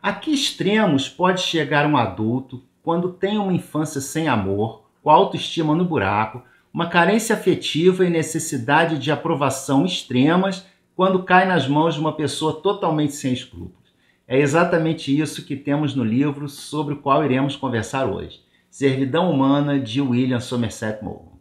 A que extremos pode chegar um adulto quando tem uma infância sem amor, com a autoestima no buraco, uma carência afetiva e necessidade de aprovação extremas quando cai nas mãos de uma pessoa totalmente sem escrúpulos? É exatamente isso que temos no livro sobre o qual iremos conversar hoje. Servidão Humana, de William Somerset Maugham.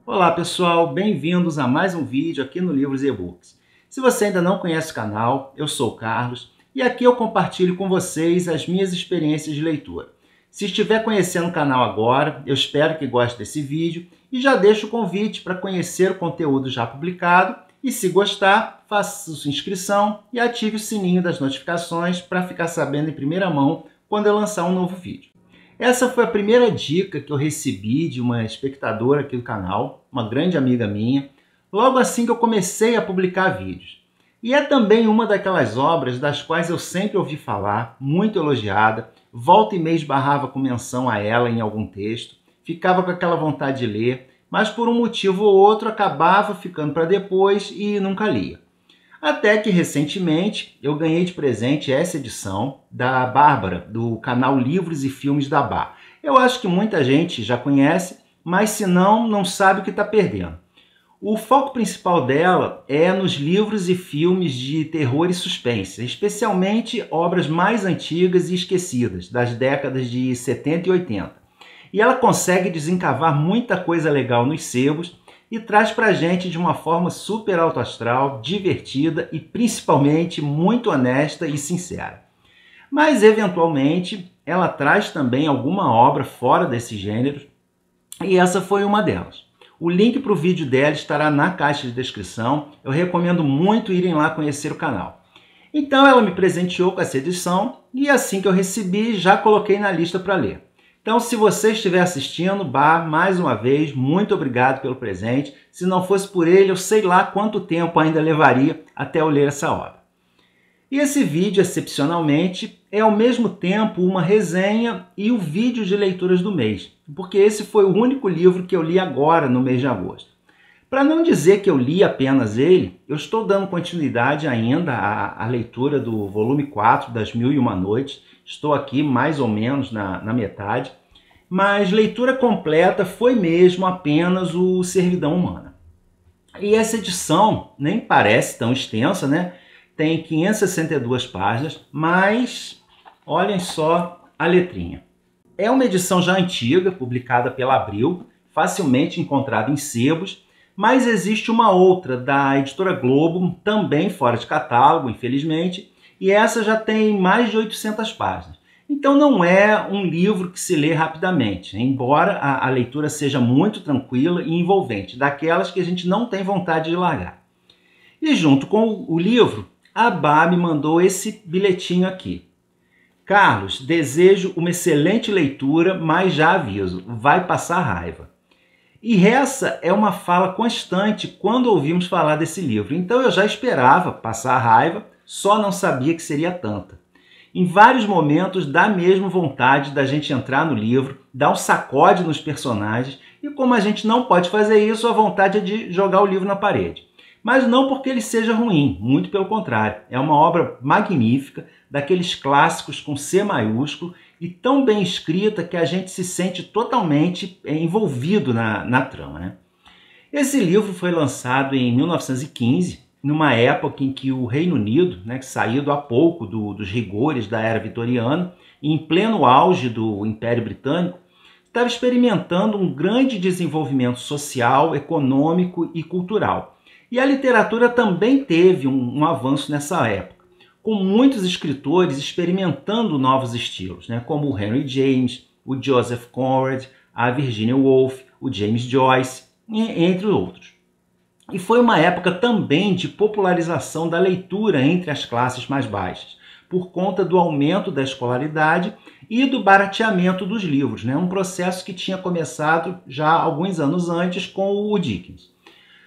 Olá pessoal, bem-vindos a mais um vídeo aqui no Livros e E-Books. Se você ainda não conhece o canal, eu sou o Carlos e aqui eu compartilho com vocês as minhas experiências de leitura. Se estiver conhecendo o canal agora, eu espero que goste desse vídeo e já deixo o convite para conhecer o conteúdo já publicado e, se gostar, faça sua inscrição e ative o sininho das notificações para ficar sabendo em primeira mão quando eu lançar um novo vídeo. Essa foi a primeira dica que eu recebi de uma espectadora aqui do canal, uma grande amiga minha, logo assim que eu comecei a publicar vídeos. E é também uma daquelas obras das quais eu sempre ouvi falar, muito elogiada, volta e meia esbarrava com menção a ela em algum texto, ficava com aquela vontade de ler, mas por um motivo ou outro acabava ficando para depois e nunca lia. Até que recentemente eu ganhei de presente essa edição da Bárbara, do canal Livros e Filmes da Bá. Eu acho que muita gente já conhece, mas se não, não sabe o que está perdendo. O foco principal dela é nos livros e filmes de terror e suspense, especialmente obras mais antigas e esquecidas, das décadas de 70 e 80. E ela consegue desencavar muita coisa legal nos sebos e traz pra gente de uma forma super alto astral, divertida e principalmente muito honesta e sincera. Mas eventualmente ela traz também alguma obra fora desse gênero e essa foi uma delas. O link para o vídeo dela estará na caixa de descrição, eu recomendo muito irem lá conhecer o canal. Então ela me presenteou com essa edição e assim que eu recebi já coloquei na lista para ler. Então, se você estiver assistindo, mais uma vez, muito obrigado pelo presente. Se não fosse por ele, eu sei lá quanto tempo ainda levaria até eu ler essa obra. E esse vídeo, excepcionalmente, é ao mesmo tempo uma resenha e o vídeo de leituras do mês, porque esse foi o único livro que eu li agora no mês de agosto. Para não dizer que eu li apenas ele, eu estou dando continuidade ainda à leitura do volume 4 das Mil e Uma Noites. Estou aqui mais ou menos na metade, mas leitura completa foi mesmo apenas o Servidão Humana. E essa edição nem parece tão extensa, né? Tem 562 páginas, mas olhem só a letrinha. É uma edição já antiga, publicada pela Abril, facilmente encontrada em sebos, mas existe uma outra da Editora Globo, também fora de catálogo, infelizmente, e essa já tem mais de 800 páginas. Então não é um livro que se lê rapidamente, embora a leitura seja muito tranquila e envolvente, daquelas que a gente não tem vontade de largar. E junto com o livro, a Bá me mandou esse bilhetinho aqui. Carlos, desejo uma excelente leitura, mas já aviso, vai passar raiva. E essa é uma fala constante quando ouvimos falar desse livro, então eu já esperava passar raiva, só não sabia que seria tanta. Em vários momentos dá mesmo vontade da gente entrar no livro, dar um sacode nos personagens, e como a gente não pode fazer isso, a vontade é de jogar o livro na parede. Mas não porque ele seja ruim, muito pelo contrário. É uma obra magnífica, daqueles clássicos com C maiúsculo, e tão bem escrita que a gente se sente totalmente envolvido na trama, né? Esse livro foi lançado em 1915, numa época em que o Reino Unido, que saído há pouco dos rigores da era vitoriana, e em pleno auge do Império Britânico, estava experimentando um grande desenvolvimento social, econômico e cultural. E a literatura também teve um avanço nessa época, com muitos escritores experimentando novos estilos, como o Henry James, o Joseph Conrad, a Virginia Woolf, o James Joyce, entre outros. E foi uma época também de popularização da leitura entre as classes mais baixas, por conta do aumento da escolaridade e do barateamento dos livros, um processo que tinha começado já alguns anos antes com o Dickens.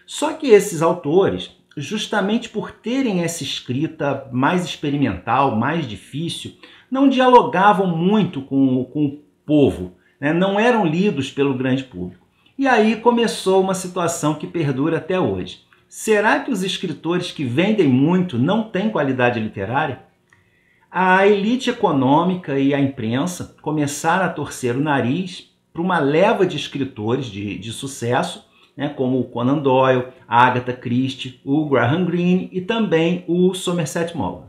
Só que esses autores, justamente por terem essa escrita mais experimental, mais difícil, não dialogavam muito com o povo, não eram lidos pelo grande público. E aí começou uma situação que perdura até hoje. Será que os escritores que vendem muito não têm qualidade literária? A elite econômica e a imprensa começaram a torcer o nariz para uma leva de escritores de sucesso, né, como o Conan Doyle, a Agatha Christie, o Graham Greene e também o Somerset Maugham.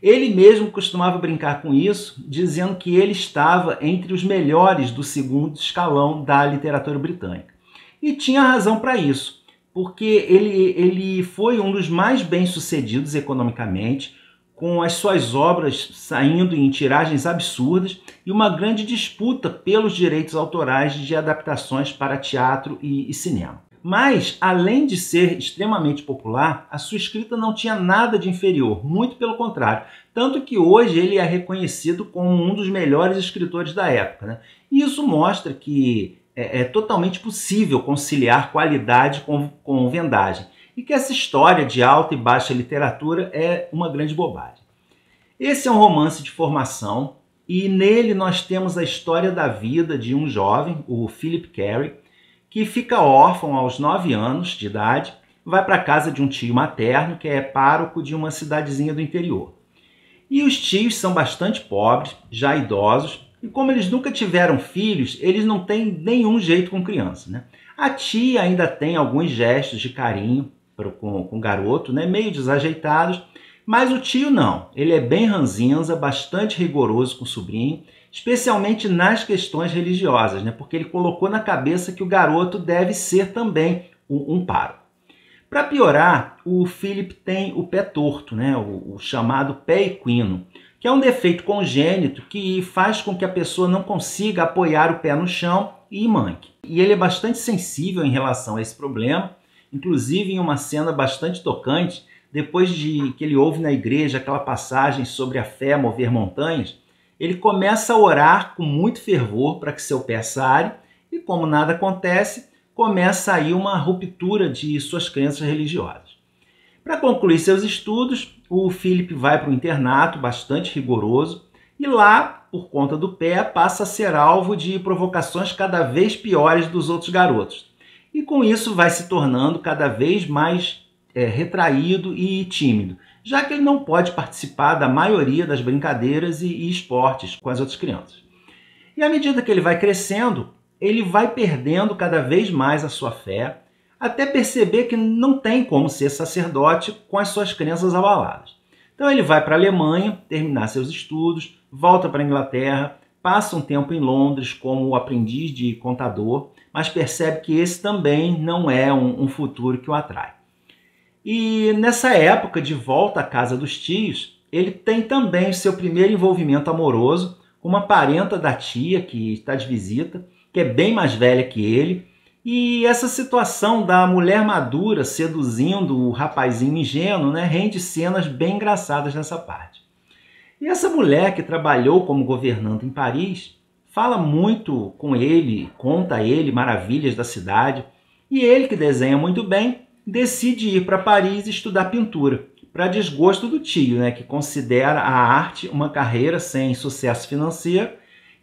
Ele mesmo costumava brincar com isso, dizendo que ele estava entre os melhores do segundo escalão da literatura britânica. E tinha razão para isso, porque ele foi um dos mais bem-sucedidos economicamente, com as suas obras saindo em tiragens absurdas e uma grande disputa pelos direitos autorais de adaptações para teatro e cinema. Mas, além de ser extremamente popular, a sua escrita não tinha nada de inferior, muito pelo contrário. Tanto que hoje ele é reconhecido como um dos melhores escritores da época, né? E isso mostra que é totalmente possível conciliar qualidade com vendagem. E que essa história de alta e baixa literatura é uma grande bobagem. Esse é um romance de formação e nele nós temos a história da vida de um jovem, o Philip Carey, que fica órfão aos 9 anos de idade, vai para a casa de um tio materno que é pároco de uma cidadezinha do interior. E os tios são bastante pobres, já idosos, e como eles nunca tiveram filhos, eles não têm nenhum jeito com criança, né? A tia ainda tem alguns gestos de carinho com o garoto, né, meio desajeitados, mas o tio não. Ele é bem ranzinza, bastante rigoroso com o sobrinho, especialmente nas questões religiosas, né, porque ele colocou na cabeça que o garoto deve ser também um pároco. Para piorar, o Philip tem o pé torto, né, o chamado pé equino, que é um defeito congênito que faz com que a pessoa não consiga apoiar o pé no chão e manque. E ele é bastante sensível em relação a esse problema, inclusive em uma cena bastante tocante, depois de que ele ouve na igreja aquela passagem sobre a fé mover montanhas, ele começa a orar com muito fervor para que seu pé sare e, como nada acontece, começa aí uma ruptura de suas crenças religiosas. Para concluir seus estudos, o Philip vai para um internato bastante rigoroso e lá, por conta do pé, passa a ser alvo de provocações cada vez piores dos outros garotos. E com isso vai se tornando cada vez mais retraído e tímido, já que ele não pode participar da maioria das brincadeiras e esportes com as outras crianças. E à medida que ele vai crescendo, ele vai perdendo cada vez mais a sua fé, até perceber que não tem como ser sacerdote com as suas crenças abaladas. Então ele vai para a Alemanha terminar seus estudos, volta para a Inglaterra, passa um tempo em Londres como aprendiz de contador, mas percebe que esse também não é um futuro que o atrai. E nessa época de volta à casa dos tios, ele tem também o seu primeiro envolvimento amoroso com uma parenta da tia que está de visita, que é bem mais velha que ele, e essa situação da mulher madura seduzindo o rapazinho ingênuo, né, rende cenas bem engraçadas nessa parte. E essa mulher que trabalhou como governanta em Paris fala muito com ele, conta a ele maravilhas da cidade, e ele, que desenha muito bem, decide ir para Paris estudar pintura, para desgosto do tio, né, que considera a arte uma carreira sem sucesso financeiro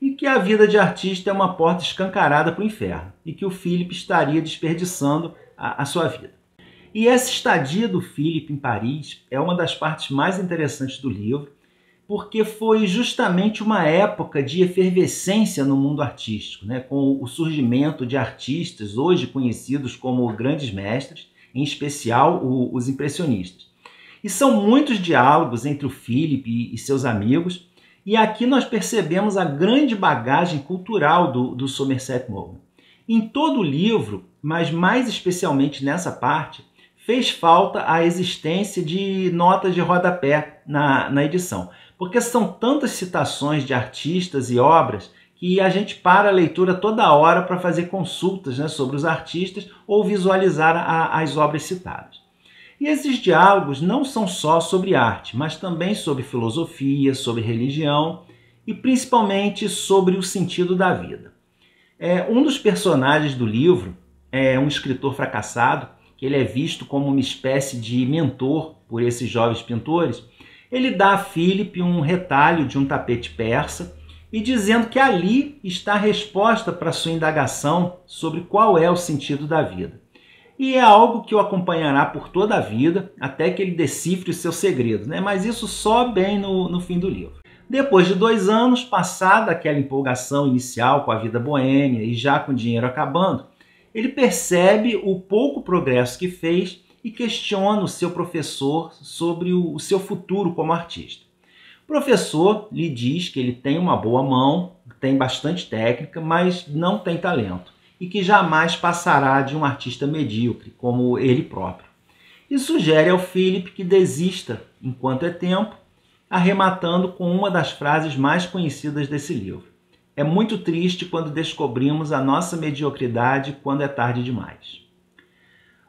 e que a vida de artista é uma porta escancarada para o inferno, e que o Philip estaria desperdiçando a sua vida. E essa estadia do Philip em Paris é uma das partes mais interessantes do livro, porque foi justamente uma época de efervescência no mundo artístico, né, com o surgimento de artistas hoje conhecidos como grandes mestres, em especial os impressionistas. E são muitos diálogos entre o Philip e seus amigos, e aqui nós percebemos a grande bagagem cultural do Somerset Maugham. Em todo o livro, mas mais especialmente nessa parte, fez falta a existência de notas de rodapé na edição, porque são tantas citações de artistas e obras que a gente para a leitura toda hora para fazer consultas, né, sobre os artistas ou visualizar as obras citadas. E esses diálogos não são só sobre arte, mas também sobre filosofia, sobre religião e principalmente sobre o sentido da vida. Um dos personagens do livro é um escritor fracassado, que ele é visto como uma espécie de mentor por esses jovens pintores. Ele dá a Philip um retalho de um tapete persa e dizendo que ali está a resposta para sua indagação sobre qual é o sentido da vida. e é algo que o acompanhará por toda a vida, até que ele decifre os seus segredos, né? Mas isso só bem no fim do livro. Depois de 2 anos, passada aquela empolgação inicial com a vida boêmia e já com o dinheiro acabando, ele percebe o pouco progresso que fez e questiona o seu professor sobre o seu futuro como artista. O professor lhe diz que ele tem uma boa mão, tem bastante técnica, mas não tem talento, e que jamais passará de um artista medíocre, como ele próprio. E sugere ao Philip que desista enquanto é tempo, arrematando com uma das frases mais conhecidas desse livro. É muito triste quando descobrimos a nossa mediocridade quando é tarde demais.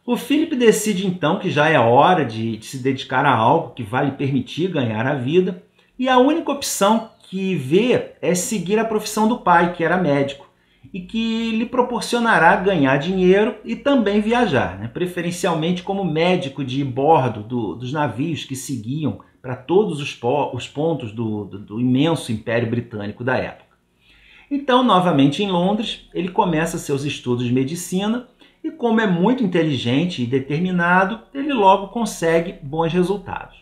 O Philip decide então que já é hora de se dedicar a algo que vai lhe permitir ganhar a vida, e a única opção que vê é seguir a profissão do pai, que era médico, e que lhe proporcionará ganhar dinheiro e também viajar, né? Preferencialmente como médico de bordo dos navios que seguiam para todos os pontos do imenso Império Britânico da época. Então, novamente em Londres, ele começa seus estudos de medicina e, como é muito inteligente e determinado, ele logo consegue bons resultados.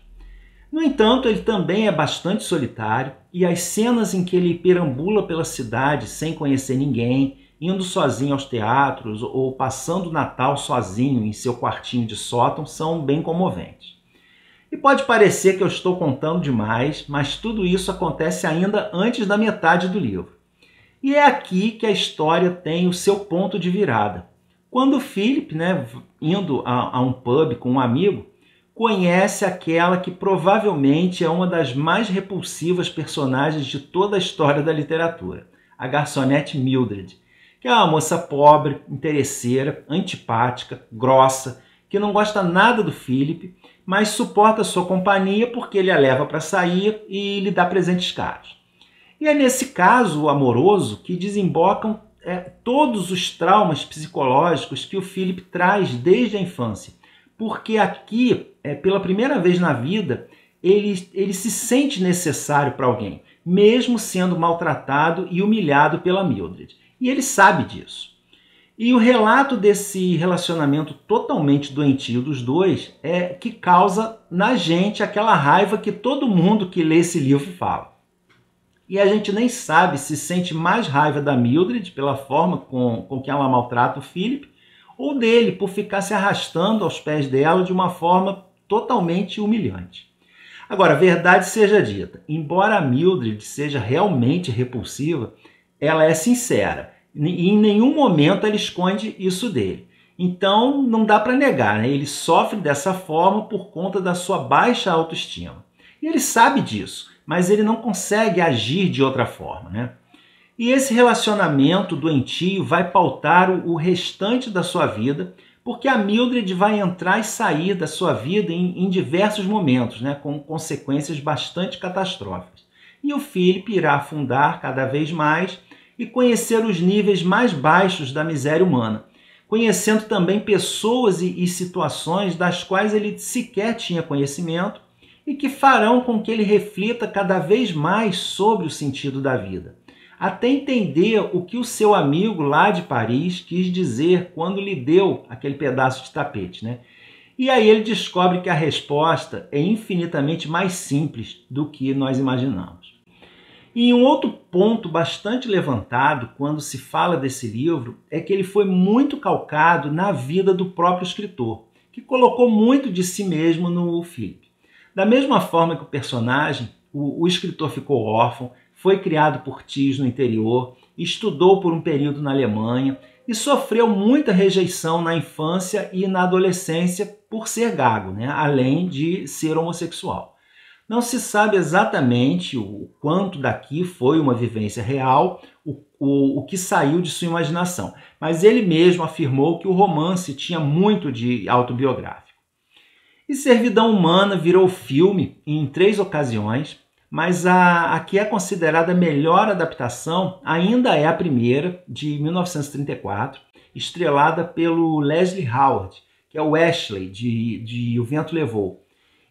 No entanto, ele também é bastante solitário e as cenas em que ele perambula pela cidade sem conhecer ninguém, indo sozinho aos teatros ou passando o Natal sozinho em seu quartinho de sótão são bem comoventes. E pode parecer que eu estou contando demais, mas tudo isso acontece ainda antes da metade do livro. E é aqui que a história tem o seu ponto de virada. Quando o Philip, indo a um pub com um amigo, conhece aquela que provavelmente é uma das mais repulsivas personagens de toda a história da literatura, a garçonete Mildred, que é uma moça pobre, interesseira, antipática, grossa, que não gosta nada do Philip, mas suporta sua companhia porque ele a leva para sair e lhe dá presentes caros. E é nesse caso amoroso que desembocam todos os traumas psicológicos que o Philip traz desde a infância, porque aqui, pela primeira vez na vida, ele se sente necessário para alguém, mesmo sendo maltratado e humilhado pela Mildred. E ele sabe disso. E o relato desse relacionamento totalmente doentio dos dois é que causa na gente aquela raiva que todo mundo que lê esse livro fala. E a gente nem sabe se sente mais raiva da Mildred pela forma com que ela maltrata o Philip, ou dele por ficar se arrastando aos pés dela de uma forma totalmente humilhante. Agora, verdade seja dita, embora a Mildred seja realmente repulsiva, ela é sincera. E em nenhum momento ela esconde isso dele. Então não dá para negar, né? Ele sofre dessa forma por conta da sua baixa autoestima. E ele sabe disso, mas ele não consegue agir de outra forma, né? E esse relacionamento doentio vai pautar o restante da sua vida, porque a Mildred vai entrar e sair da sua vida em diversos momentos, né? Com consequências bastante catastróficas. E o Philip irá afundar cada vez mais e conhecer os níveis mais baixos da miséria humana, conhecendo também pessoas e situações das quais ele sequer tinha conhecimento e que farão com que ele reflita cada vez mais sobre o sentido da vida, até entender o que o seu amigo lá de Paris quis dizer quando lhe deu aquele pedaço de tapete, né? E aí ele descobre que a resposta é infinitamente mais simples do que nós imaginamos. E um outro ponto bastante levantado quando se fala desse livro é que ele foi muito calcado na vida do próprio escritor, que colocou muito de si mesmo no Philip. Da mesma forma que o personagem, o escritor ficou órfão, foi criado por tios no interior, estudou por um período na Alemanha e sofreu muita rejeição na infância e na adolescência por ser gago, né? Além de ser homossexual. Não se sabe exatamente o quanto daqui foi uma vivência real, o que saiu de sua imaginação, mas ele mesmo afirmou que o romance tinha muito de autobiográfico. E Servidão Humana virou filme em 3 ocasiões, mas a que é considerada a melhor adaptação ainda é a primeira, de 1934, estrelada pelo Leslie Howard, que é o Ashley, de O Vento Levou,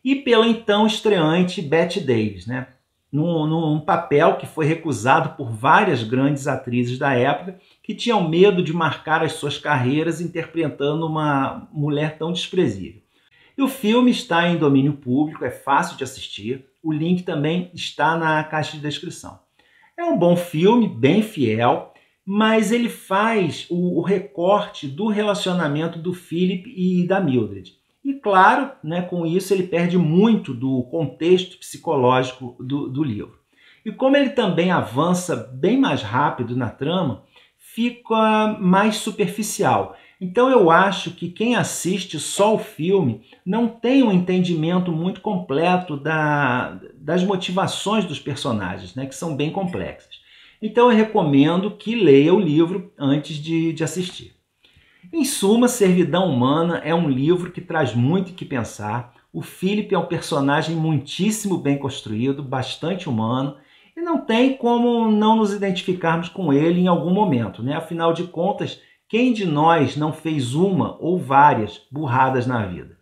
e pela então estreante Bette Davis, né? num papel que foi recusado por várias grandes atrizes da época que tinham medo de marcar as suas carreiras interpretando uma mulher tão desprezível. E o filme está em domínio público, é fácil de assistir, o link também está na caixa de descrição. É um bom filme, bem fiel, mas ele faz o recorte do relacionamento do Philip e da Mildred. E claro, né, com isso ele perde muito do contexto psicológico do livro. E como ele também avança bem mais rápido na trama, fica mais superficial. Então eu acho que quem assiste só o filme não tem um entendimento muito completo das motivações dos personagens, né, que são bem complexas. Então eu recomendo que leia o livro antes de assistir. Em suma, Servidão Humana é um livro que traz muito o que pensar. O Philip é um personagem muitíssimo bem construído, bastante humano, e não tem como não nos identificarmos com ele em algum momento, né? Afinal de contas, quem de nós não fez uma ou várias burradas na vida?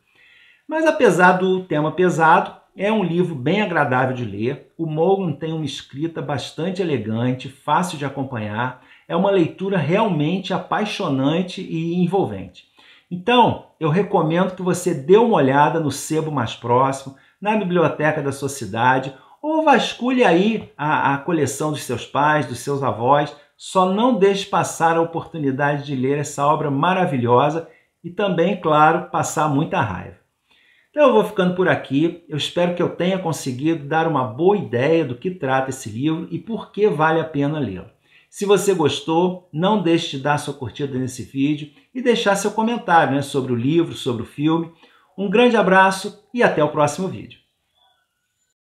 Mas apesar do tema pesado, é um livro bem agradável de ler. O Morgan tem uma escrita bastante elegante, fácil de acompanhar. É uma leitura realmente apaixonante e envolvente. Então, eu recomendo que você dê uma olhada no sebo mais próximo, na biblioteca da sua cidade, ou vasculhe aí a coleção dos seus pais, dos seus avós. Só não deixe passar a oportunidade de ler essa obra maravilhosa e também, claro, passar muita raiva. Então eu vou ficando por aqui. Eu espero que eu tenha conseguido dar uma boa ideia do que trata esse livro e por que vale a pena lê-lo. Se você gostou, não deixe de dar sua curtida nesse vídeo e deixar seu comentário, né, sobre o livro, sobre o filme. Um grande abraço e até o próximo vídeo.